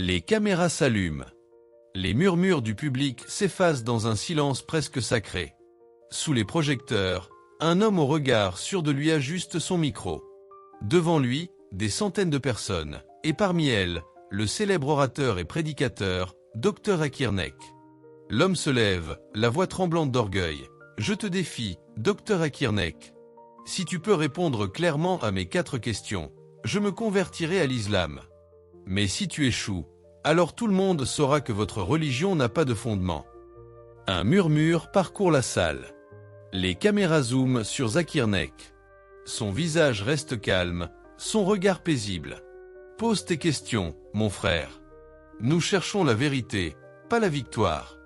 Les caméras s'allument. Les murmures du public s'effacent dans un silence presque sacré. Sous les projecteurs, un homme au regard sûr de lui ajuste son micro. Devant lui, des centaines de personnes, et parmi elles, le célèbre orateur et prédicateur, Dr Zakir Naik. L'homme se lève, la voix tremblante d'orgueil. « Je te défie, Dr Zakir Naik. Si tu peux répondre clairement à mes 4 questions, je me convertirai à l'islam. Mais si tu échoues, alors tout le monde saura que votre religion n'a pas de fondement. » Un murmure parcourt la salle. Les caméras zooment sur Zakir Naik. Son visage reste calme, son regard paisible. « Pose tes questions, mon frère. Nous cherchons la vérité, pas la victoire. »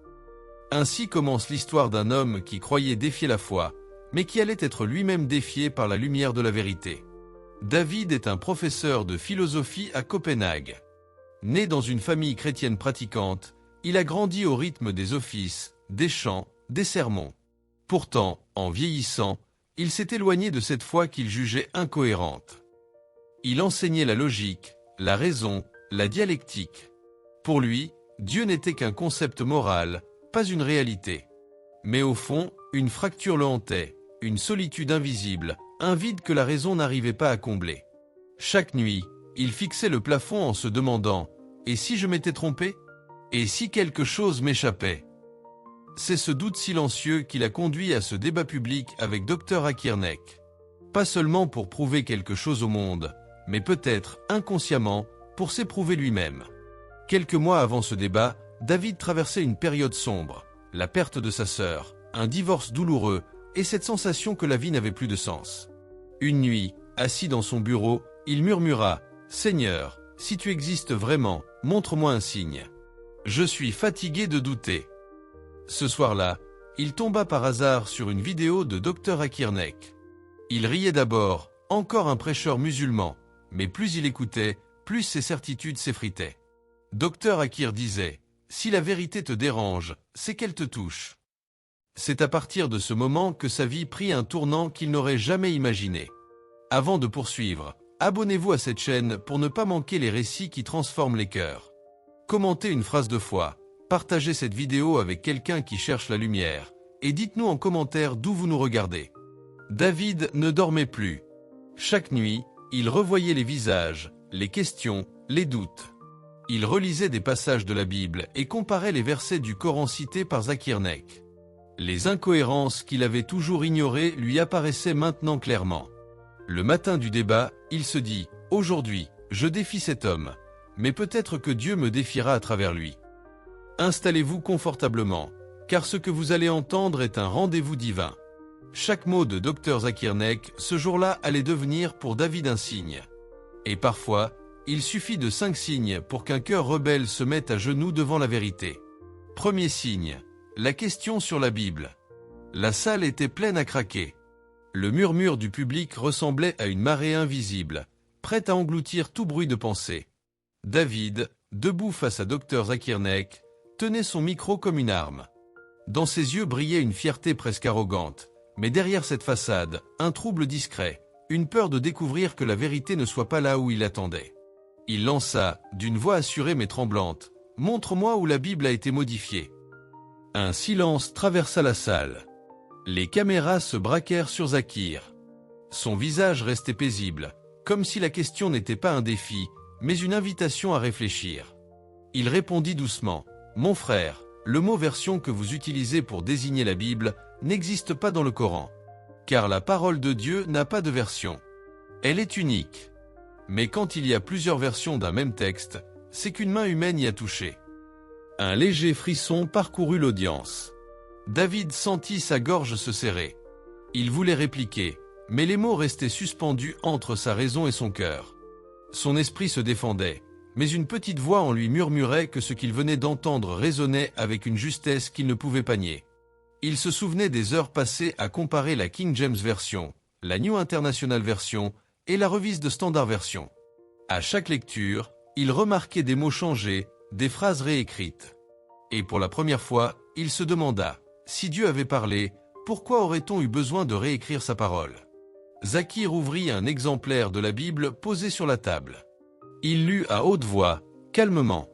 Ainsi commence l'histoire d'un homme qui croyait défier la foi, mais qui allait être lui-même défié par la lumière de la vérité. David est un professeur de philosophie à Copenhague. Né dans une famille chrétienne pratiquante, il a grandi au rythme des offices, des chants, des sermons. Pourtant, en vieillissant, il s'est éloigné de cette foi qu'il jugeait incohérente. Il enseignait la logique, la raison, la dialectique. Pour lui, Dieu n'était qu'un concept moral, pas une réalité. Mais au fond, une fracture le hantait, une solitude invisible, un vide que la raison n'arrivait pas à combler. Chaque nuit, il fixait le plafond en se demandant « Et si je m'étais trompé ? Et si quelque chose m'échappait ?» C'est ce doute silencieux qui l'a conduit à ce débat public avec Dr Zakir Naik. Pas seulement pour prouver quelque chose au monde, mais peut-être, inconsciemment, pour s'éprouver lui-même. Quelques mois avant ce débat, David traversait une période sombre, la perte de sa sœur, un divorce douloureux et cette sensation que la vie n'avait plus de sens. Une nuit, assis dans son bureau, il murmura « Seigneur, si tu existes vraiment, montre-moi un signe. Je suis fatigué de douter. » Ce soir-là, il tomba par hasard sur une vidéo de Dr Zakir Naik. Il riait d'abord, encore un prêcheur musulman, mais plus il écoutait, plus ses certitudes s'effritaient. Dr Zakir disait « Si la vérité te dérange, c'est qu'elle te touche. » C'est à partir de ce moment que sa vie prit un tournant qu'il n'aurait jamais imaginé. Avant de poursuivre, abonnez-vous à cette chaîne pour ne pas manquer les récits qui transforment les cœurs. Commentez une phrase de foi, partagez cette vidéo avec quelqu'un qui cherche la lumière, et dites-nous en commentaire d'où vous nous regardez. David ne dormait plus. Chaque nuit, il revoyait les visages, les questions, les doutes. Il relisait des passages de la Bible et comparait les versets du Coran cités par Zakir Naik. Les incohérences qu'il avait toujours ignorées lui apparaissaient maintenant clairement. Le matin du débat, il se dit « Aujourd'hui, je défie cet homme, mais peut-être que Dieu me défiera à travers lui. » Installez-vous confortablement, car ce que vous allez entendre est un rendez-vous divin. Chaque mot de Dr Zakir Naik ce jour-là allait devenir pour David un signe. Et parfois, il suffit de 5 signes pour qu'un cœur rebelle se mette à genoux devant la vérité. Premier signe, la question sur la Bible. La salle était pleine à craquer. Le murmure du public ressemblait à une marée invisible, prête à engloutir tout bruit de pensée. David, debout face à Dr Zakir Naik, tenait son micro comme une arme. Dans ses yeux brillait une fierté presque arrogante, mais derrière cette façade, un trouble discret, une peur de découvrir que la vérité ne soit pas là où il attendait. Il lança, d'une voix assurée mais tremblante, « Montre-moi où la Bible a été modifiée. » Un silence traversa la salle. Les caméras se braquèrent sur Zakir. Son visage restait paisible, comme si la question n'était pas un défi, mais une invitation à réfléchir. Il répondit doucement, « Mon frère, le mot version que vous utilisez pour désigner la Bible n'existe pas dans le Coran, car la parole de Dieu n'a pas de version. Elle est unique. Mais quand il y a plusieurs versions d'un même texte, c'est qu'une main humaine y a touché. » Un léger frisson parcourut l'audience. David sentit sa gorge se serrer. Il voulait répliquer, mais les mots restaient suspendus entre sa raison et son cœur. Son esprit se défendait, mais une petite voix en lui murmurait que ce qu'il venait d'entendre résonnait avec une justesse qu'il ne pouvait pas nier. Il se souvenait des heures passées à comparer la King James Version, la New International Version et la revise de Standard Version. À chaque lecture, il remarquait des mots changés, des phrases réécrites. Et pour la première fois, il se demanda, si Dieu avait parlé, pourquoi aurait-on eu besoin de réécrire sa parole? Zakir ouvrit un exemplaire de la Bible posé sur la table. Il lut à haute voix, calmement.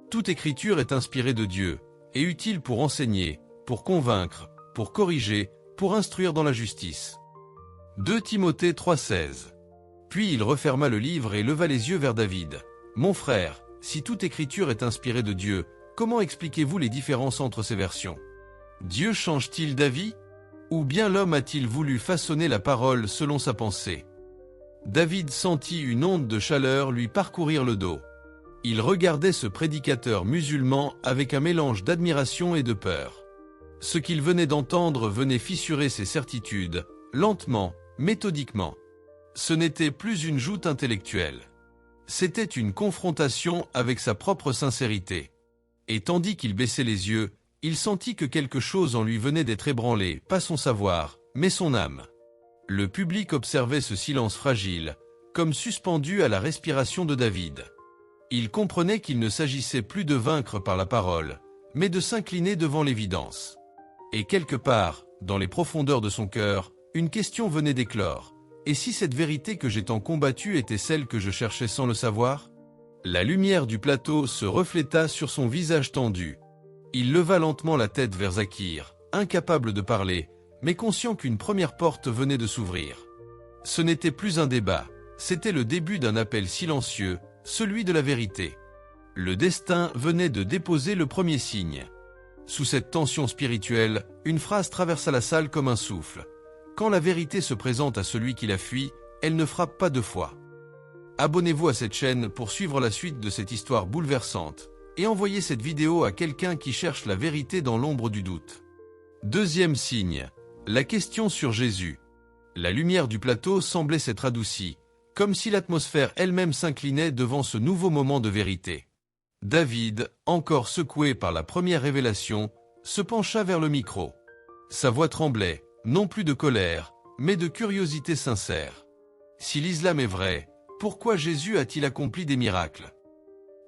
Toute écriture est inspirée de Dieu, et utile pour enseigner, pour convaincre, pour corriger, pour instruire dans la justice. 2 Timothée 3,16. Puis il referma le livre et leva les yeux vers David. « Mon frère, si toute écriture est inspirée de Dieu, comment expliquez-vous les différences entre ces versions? Dieu change-t-il d'avis? Ou bien l'homme a-t-il voulu façonner la parole selon sa pensée ?» David sentit une onde de chaleur lui parcourir le dos. Il regardait ce prédicateur musulman avec un mélange d'admiration et de peur. Ce qu'il venait d'entendre venait fissurer ses certitudes, lentement, méthodiquement. Ce n'était plus une joute intellectuelle. C'était une confrontation avec sa propre sincérité. Et tandis qu'il baissait les yeux, il sentit que quelque chose en lui venait d'être ébranlé, pas son savoir, mais son âme. Le public observait ce silence fragile, comme suspendu à la respiration de David. Il comprenait qu'il ne s'agissait plus de vaincre par la parole, mais de s'incliner devant l'évidence. Et quelque part, dans les profondeurs de son cœur, une question venait d'éclore. Et si cette vérité que j'ai tant combattue était celle que je cherchais sans le savoir? La lumière du plateau se refléta sur son visage tendu. Il leva lentement la tête vers Zakir, incapable de parler, mais conscient qu'une première porte venait de s'ouvrir. Ce n'était plus un débat, c'était le début d'un appel silencieux, celui de la vérité. Le destin venait de déposer le premier signe. Sous cette tension spirituelle, une phrase traversa la salle comme un souffle. Quand la vérité se présente à celui qui la fuit, elle ne frappe pas 2 fois. Abonnez-vous à cette chaîne pour suivre la suite de cette histoire bouleversante et envoyez cette vidéo à quelqu'un qui cherche la vérité dans l'ombre du doute. 2e signe, la question sur Jésus. La lumière du plateau semblait s'être adoucie, comme si l'atmosphère elle-même s'inclinait devant ce nouveau moment de vérité. David, encore secoué par la première révélation, se pencha vers le micro. Sa voix tremblait, non plus de colère, mais de curiosité sincère. Si l'islam est vrai, pourquoi Jésus a-t-il accompli des miracles?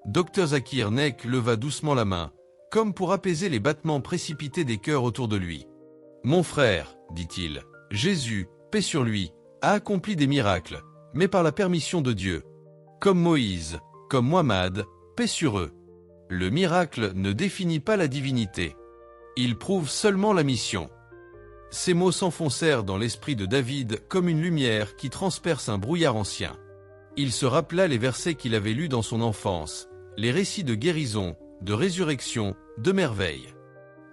Dr Zakir Naik leva doucement la main, comme pour apaiser les battements précipités des cœurs autour de lui. « Mon frère, dit-il, Jésus, paix sur lui, a accompli des miracles, mais par la permission de Dieu. Comme Moïse, comme Mohammed, paix sur eux. Le miracle ne définit pas la divinité. Il prouve seulement la mission. » Ces mots s'enfoncèrent dans l'esprit de David comme une lumière qui transperce un brouillard ancien. Il se rappela les versets qu'il avait lus dans son enfance, les récits de guérison, de résurrection, de merveilles.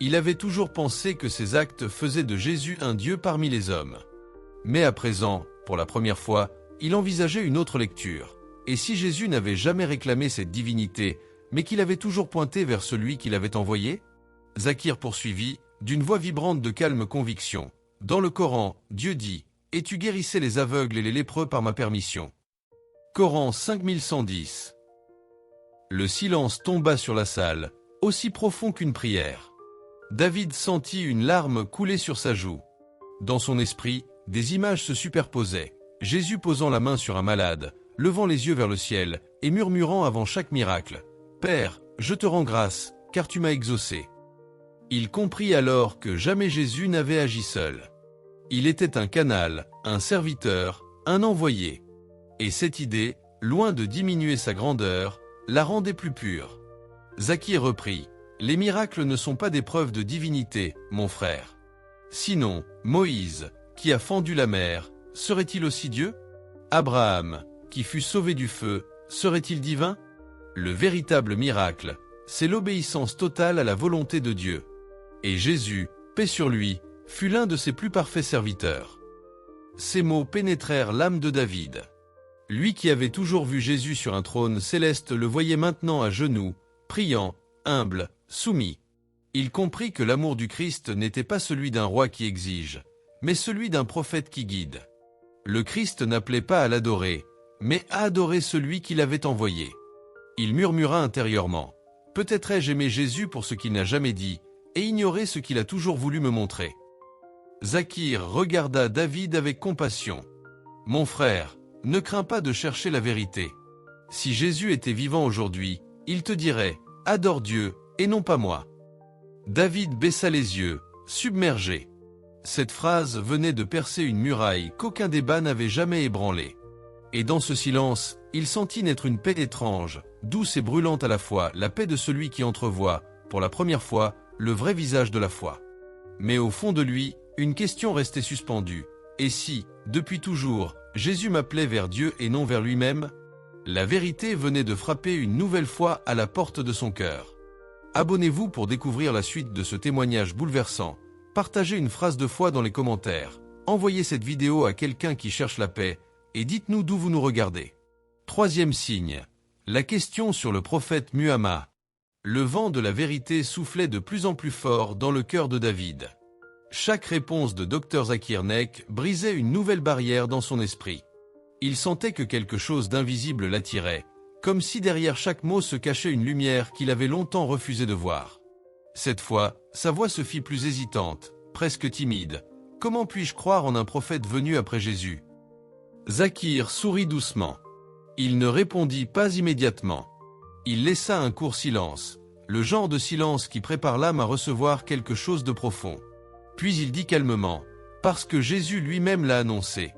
Il avait toujours pensé que ces actes faisaient de Jésus un Dieu parmi les hommes. Mais à présent, pour la première fois, il envisageait une autre lecture. Et si Jésus n'avait jamais réclamé cette divinité, mais qu'il avait toujours pointé vers celui qui l'avait envoyé? Zakir poursuivit, d'une voix vibrante de calme conviction. « Dans le Coran, Dieu dit, « Et tu guérissais les aveugles et les lépreux par ma permission. » Coran 5110. Le silence tomba sur la salle, aussi profond qu'une prière. David sentit une larme couler sur sa joue. Dans son esprit, des images se superposaient. Jésus posant la main sur un malade, levant les yeux vers le ciel, et murmurant avant chaque miracle, « Père, je te rends grâce, car tu m'as exaucé. » Il comprit alors que jamais Jésus n'avait agi seul. Il était un canal, un serviteur, un envoyé. Et cette idée, loin de diminuer sa grandeur, la rendait plus pure. Zakir reprit, « Les miracles ne sont pas des preuves de divinité, mon frère. Sinon, Moïse, qui a fendu la mer, serait-il aussi Dieu? Abraham, qui fut sauvé du feu, serait-il divin? Le véritable miracle, c'est l'obéissance totale à la volonté de Dieu. Et Jésus, paix sur lui, fut l'un de ses plus parfaits serviteurs. » Ces mots pénétrèrent l'âme de David. Lui qui avait toujours vu Jésus sur un trône céleste le voyait maintenant à genoux, priant, humble, soumis. Il comprit que l'amour du Christ n'était pas celui d'un roi qui exige, mais celui d'un prophète qui guide. Le Christ n'appelait pas à l'adorer, mais à adorer celui qui l'avait envoyé. Il murmura intérieurement, « Peut-être ai-je aimé Jésus pour ce qu'il n'a jamais dit, et ignoré ce qu'il a toujours voulu me montrer. » Zakir regarda David avec compassion. « Mon frère, ne crains pas de chercher la vérité. Si Jésus était vivant aujourd'hui, il te dirait « Adore Dieu, et non pas moi. » David baissa les yeux, submergé. Cette phrase venait de percer une muraille qu'aucun débat n'avait jamais ébranlée. Et dans ce silence, il sentit naître une paix étrange, douce et brûlante à la fois, la paix de celui qui entrevoit, pour la première fois, le vrai visage de la foi. Mais au fond de lui, une question restait suspendue. Et si, depuis toujours, Jésus m'appelait vers Dieu et non vers lui-même? La vérité venait de frapper une nouvelle fois à la porte de son cœur. Abonnez-vous pour découvrir la suite de ce témoignage bouleversant. Partagez une phrase de foi dans les commentaires. Envoyez cette vidéo à quelqu'un qui cherche la paix et dites-nous d'où vous nous regardez. Troisième signe. La question sur le prophète Muhammad. Le vent de la vérité soufflait de plus en plus fort dans le cœur de David. Chaque réponse de Dr Zakir Naik brisait une nouvelle barrière dans son esprit. Il sentait que quelque chose d'invisible l'attirait, comme si derrière chaque mot se cachait une lumière qu'il avait longtemps refusé de voir. Cette fois, sa voix se fit plus hésitante, presque timide. « Comment puis-je croire en un prophète venu après Jésus ?» Zakir sourit doucement. Il ne répondit pas immédiatement. Il laissa un court silence, le genre de silence qui prépare l'âme à recevoir quelque chose de profond. Puis il dit calmement, « Parce que Jésus lui-même l'a annoncé. »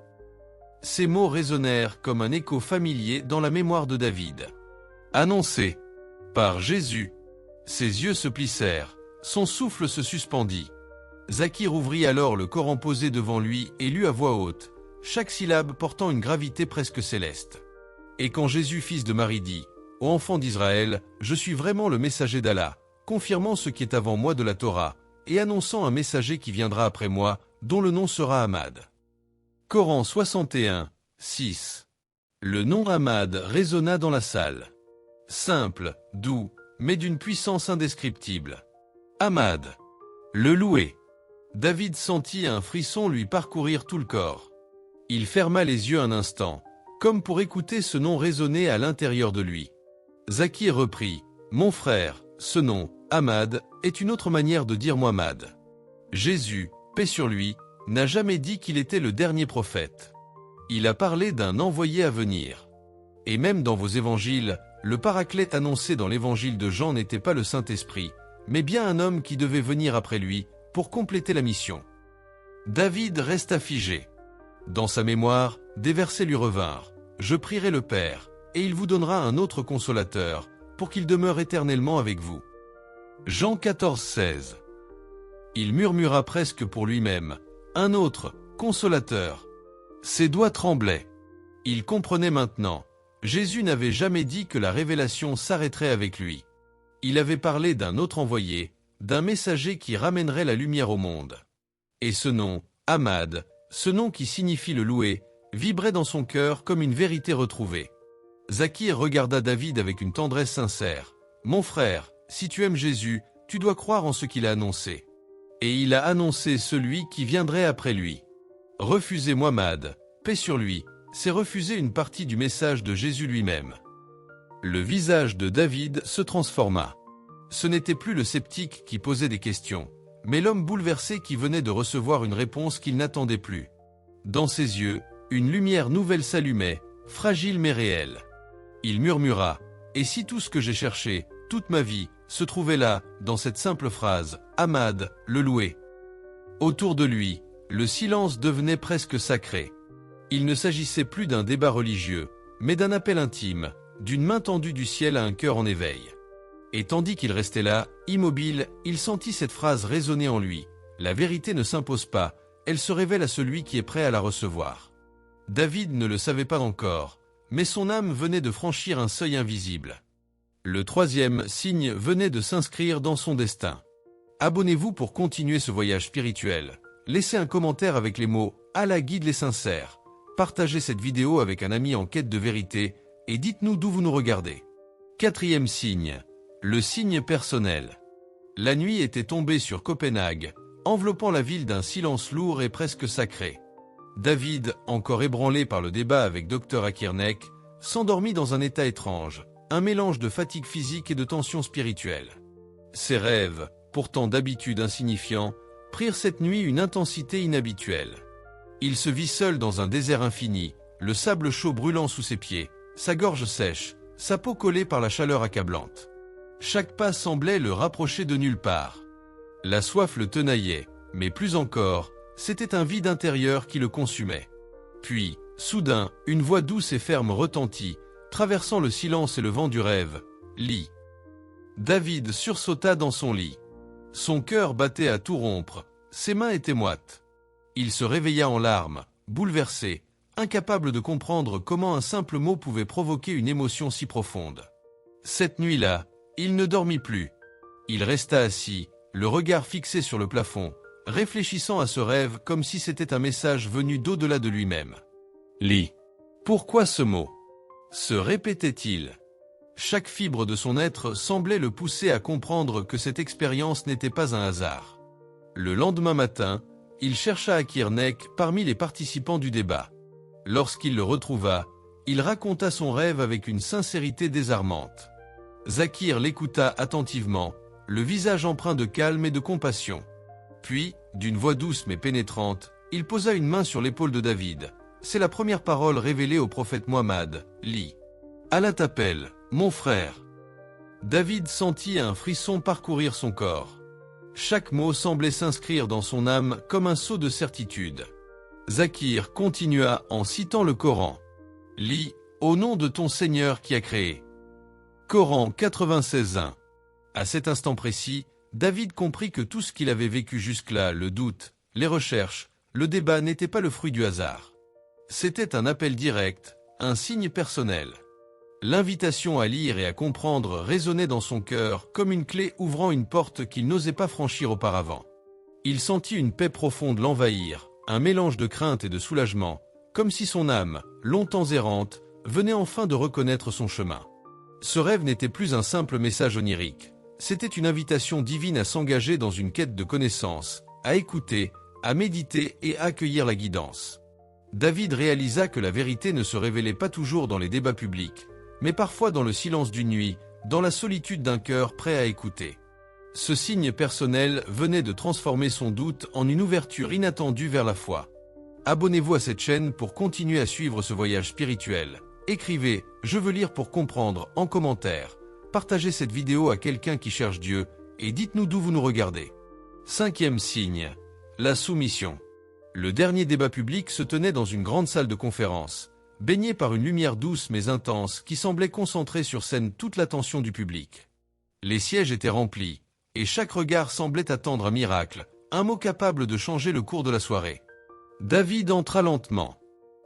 Ces mots résonnèrent comme un écho familier dans la mémoire de David. Annoncé par Jésus. Ses yeux se plissèrent, son souffle se suspendit. Zakir ouvrit alors le Coran posé devant lui et lut à voix haute, chaque syllabe portant une gravité presque céleste. Et quand Jésus, fils de Marie, dit « Ô enfant d'Israël, je suis vraiment le messager d'Allah, confirmant ce qui est avant moi de la Torah, et annonçant un messager qui viendra après moi, dont le nom sera Ahmad. » Coran 61, 6. Le nom Ahmad résonna dans la salle. Simple, doux, mais d'une puissance indescriptible. Ahmad. Le louer. David sentit un frisson lui parcourir tout le corps. Il ferma les yeux un instant, comme pour écouter ce nom résonner à l'intérieur de lui. Zakir reprit, « Mon frère, ce nom, Ahmad, est une autre manière de dire Muhammad. Jésus, paix sur lui, n'a jamais dit qu'il était le dernier prophète. Il a parlé d'un envoyé à venir. Et même dans vos évangiles, le paraclète annoncé dans l'évangile de Jean n'était pas le Saint-Esprit, mais bien un homme qui devait venir après lui, pour compléter la mission. » David resta figé. Dans sa mémoire, des versets lui revinrent. « Je prierai le Père, et il vous donnera un autre consolateur, pour qu'il demeure éternellement avec vous. » Jean 14, 16. Il murmura presque pour lui-même. Un autre, consolateur. Ses doigts tremblaient. Il comprenait maintenant. Jésus n'avait jamais dit que la révélation s'arrêterait avec lui. Il avait parlé d'un autre envoyé, d'un messager qui ramènerait la lumière au monde. Et ce nom, Ahmad, ce nom qui signifie le louer, vibrait dans son cœur comme une vérité retrouvée. Zakir regarda David avec une tendresse sincère. « Mon frère, si tu aimes Jésus, tu dois croire en ce qu'il a annoncé. Et il a annoncé celui qui viendrait après lui. Refuser Muhammad, paix sur lui, c'est refuser une partie du message de Jésus lui-même. » Le visage de David se transforma. Ce n'était plus le sceptique qui posait des questions, mais l'homme bouleversé qui venait de recevoir une réponse qu'il n'attendait plus. Dans ses yeux, une lumière nouvelle s'allumait, fragile mais réelle. Il murmura, « Et si tout ce que j'ai cherché, toute ma vie, se trouvait là, dans cette simple phrase, Ahmad, le louer. » Autour de lui, le silence devenait presque sacré. Il ne s'agissait plus d'un débat religieux, mais d'un appel intime, d'une main tendue du ciel à un cœur en éveil. Et tandis qu'il restait là, immobile, il sentit cette phrase résonner en lui. La vérité ne s'impose pas, elle se révèle à celui qui est prêt à la recevoir. David ne le savait pas encore, mais son âme venait de franchir un seuil invisible. Le troisième signe venait de s'inscrire dans son destin. Abonnez-vous pour continuer ce voyage spirituel. Laissez un commentaire avec les mots « Allah guide les sincères ». Partagez cette vidéo avec un ami en quête de vérité et dites-nous d'où vous nous regardez. Quatrième signe. Le signe personnel. La nuit était tombée sur Copenhague, enveloppant la ville d'un silence lourd et presque sacré. David, encore ébranlé par le débat avec Dr Zakir Naik, s'endormit dans un état étrange, un mélange de fatigue physique et de tension spirituelle. Ses rêves, pourtant d'habitude insignifiants, prirent cette nuit une intensité inhabituelle. Il se vit seul dans un désert infini, le sable chaud brûlant sous ses pieds, sa gorge sèche, sa peau collée par la chaleur accablante. Chaque pas semblait le rapprocher de nulle part. La soif le tenaillait, mais plus encore, c'était un vide intérieur qui le consumait. Puis, soudain, une voix douce et ferme retentit, Traversant le silence et le vent du rêve, lit. David sursauta dans son lit. Son cœur battait à tout rompre, ses mains étaient moites. Il se réveilla en larmes, bouleversé, incapable de comprendre comment un simple mot pouvait provoquer une émotion si profonde. Cette nuit-là, il ne dormit plus. Il resta assis, le regard fixé sur le plafond, réfléchissant à ce rêve comme si c'était un message venu d'au-delà de lui-même. Lit. Pourquoi ce mot? Se répétait-il? Chaque fibre de son être semblait le pousser à comprendre que cette expérience n'était pas un hasard. Le lendemain matin, il chercha Akirnek parmi les participants du débat. Lorsqu'il le retrouva, il raconta son rêve avec une sincérité désarmante. Zakir l'écouta attentivement, le visage empreint de calme et de compassion. Puis, d'une voix douce mais pénétrante, il posa une main sur l'épaule de David. C'est la première parole révélée au prophète Mohammed, lit. Allah t'appelle, mon frère. David sentit un frisson parcourir son corps. Chaque mot semblait s'inscrire dans son âme comme un sceau de certitude. Zakir continua en citant le Coran. Lis, au nom de ton Seigneur qui a créé. Coran 96:1. À cet instant précis, David comprit que tout ce qu'il avait vécu jusque-là, le doute, les recherches, le débat n'était pas le fruit du hasard. C'était un appel direct, un signe personnel. L'invitation à lire et à comprendre résonnait dans son cœur comme une clé ouvrant une porte qu'il n'osait pas franchir auparavant. Il sentit une paix profonde l'envahir, un mélange de crainte et de soulagement, comme si son âme, longtemps errante, venait enfin de reconnaître son chemin. Ce rêve n'était plus un simple message onirique, c'était une invitation divine à s'engager dans une quête de connaissance, à écouter, à méditer et à accueillir la guidance. David réalisa que la vérité ne se révélait pas toujours dans les débats publics, mais parfois dans le silence d'une nuit, dans la solitude d'un cœur prêt à écouter. Ce signe personnel venait de transformer son doute en une ouverture inattendue vers la foi. Abonnez-vous à cette chaîne pour continuer à suivre ce voyage spirituel. Écrivez « Je veux lire pour comprendre » en commentaire. Partagez cette vidéo à quelqu'un qui cherche Dieu et dites-nous d'où vous nous regardez. 5e signe, la soumission. Le dernier débat public se tenait dans une grande salle de conférence, baigné par une lumière douce mais intense qui semblait concentrer sur scène toute l'attention du public. Les sièges étaient remplis, et chaque regard semblait attendre un miracle, un mot capable de changer le cours de la soirée. David entra lentement.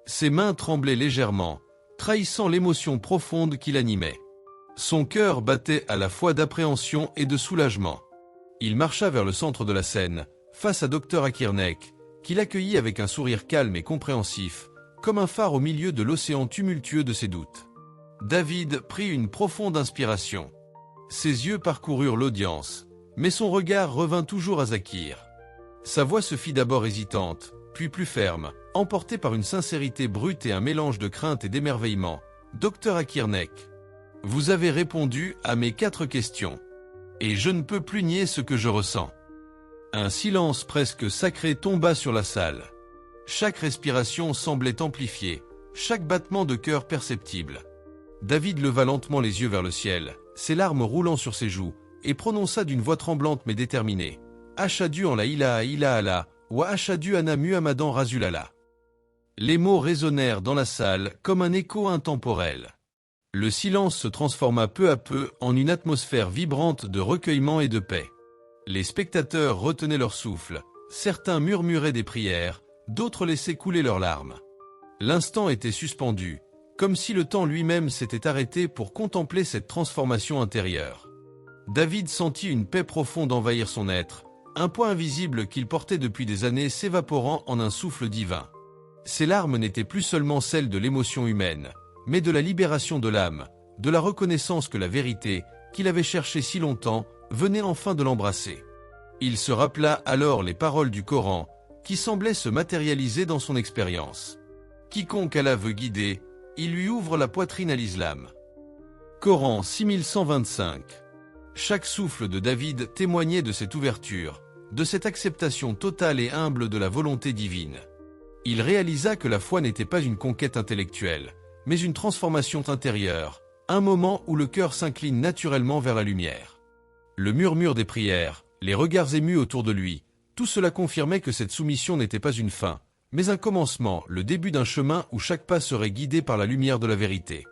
Ses mains tremblaient légèrement, trahissant l'émotion profonde qui l'animait. Son cœur battait à la fois d'appréhension et de soulagement. Il marcha vers le centre de la scène, face à Dr Akirnek, qui l'accueillit avec un sourire calme et compréhensif, comme un phare au milieu de l'océan tumultueux de ses doutes. David prit une profonde inspiration. Ses yeux parcoururent l'audience, mais son regard revint toujours à Zakir. Sa voix se fit d'abord hésitante, puis plus ferme, emportée par une sincérité brute et un mélange de crainte et d'émerveillement. Dr Akirnek, vous avez répondu à mes 4 questions. Et je ne peux plus nier ce que je ressens. Un silence presque sacré tomba sur la salle. Chaque respiration semblait amplifiée, chaque battement de cœur perceptible. David leva lentement les yeux vers le ciel, ses larmes roulant sur ses joues, et prononça d'une voix tremblante mais déterminée. Ashhadu an la ilaha illallah, wa ashhadu anna Muhammadan Rasulullah. Les mots résonnèrent dans la salle comme un écho intemporel. Le silence se transforma peu à peu en une atmosphère vibrante de recueillement et de paix. Les spectateurs retenaient leur souffle, certains murmuraient des prières, d'autres laissaient couler leurs larmes. L'instant était suspendu, comme si le temps lui-même s'était arrêté pour contempler cette transformation intérieure. David sentit une paix profonde envahir son être, un poids invisible qu'il portait depuis des années s'évaporant en un souffle divin. Ses larmes n'étaient plus seulement celles de l'émotion humaine, mais de la libération de l'âme, de la reconnaissance que la vérité, qu'il avait cherchée si longtemps, venait enfin de l'embrasser. Il se rappela alors les paroles du Coran, qui semblaient se matérialiser dans son expérience. Quiconque Allah veut guider, il lui ouvre la poitrine à l'islam. Coran 6125. Chaque souffle de David témoignait de cette ouverture, de cette acceptation totale et humble de la volonté divine. Il réalisa que la foi n'était pas une conquête intellectuelle, mais une transformation intérieure, un moment où le cœur s'incline naturellement vers la lumière. Le murmure des prières, les regards émus autour de lui, tout cela confirmait que cette soumission n'était pas une fin, mais un commencement, le début d'un chemin où chaque pas serait guidé par la lumière de la vérité.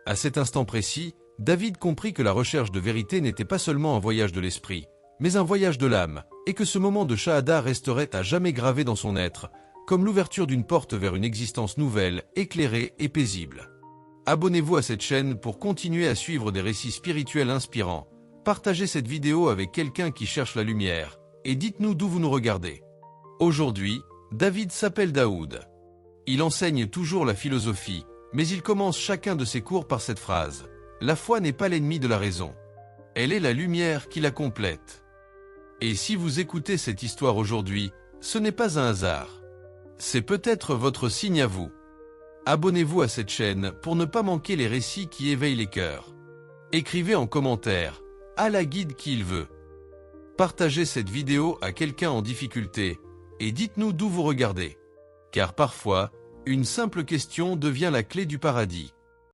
À cet instant précis, David comprit que la recherche de vérité n'était pas seulement un voyage de l'esprit, mais un voyage de l'âme, et que ce moment de shahada resterait à jamais gravé dans son être, comme l'ouverture d'une porte vers une existence nouvelle, éclairée et paisible. Abonnez-vous à cette chaîne pour continuer à suivre des récits spirituels inspirants. Partagez cette vidéo avec quelqu'un qui cherche la lumière, et dites-nous d'où vous nous regardez. Aujourd'hui, David s'appelle Daoud. Il enseigne toujours la philosophie, mais il commence chacun de ses cours par cette phrase. La foi n'est pas l'ennemi de la raison. Elle est la lumière qui la complète. Et si vous écoutez cette histoire aujourd'hui, ce n'est pas un hasard. C'est peut-être votre signe à vous. Abonnez-vous à cette chaîne pour ne pas manquer les récits qui éveillent les cœurs. Écrivez en commentaire « Allah guide qui il veut ». Partagez cette vidéo à quelqu'un en difficulté et dites-nous d'où vous regardez. Car parfois, une simple question devient la clé du paradis.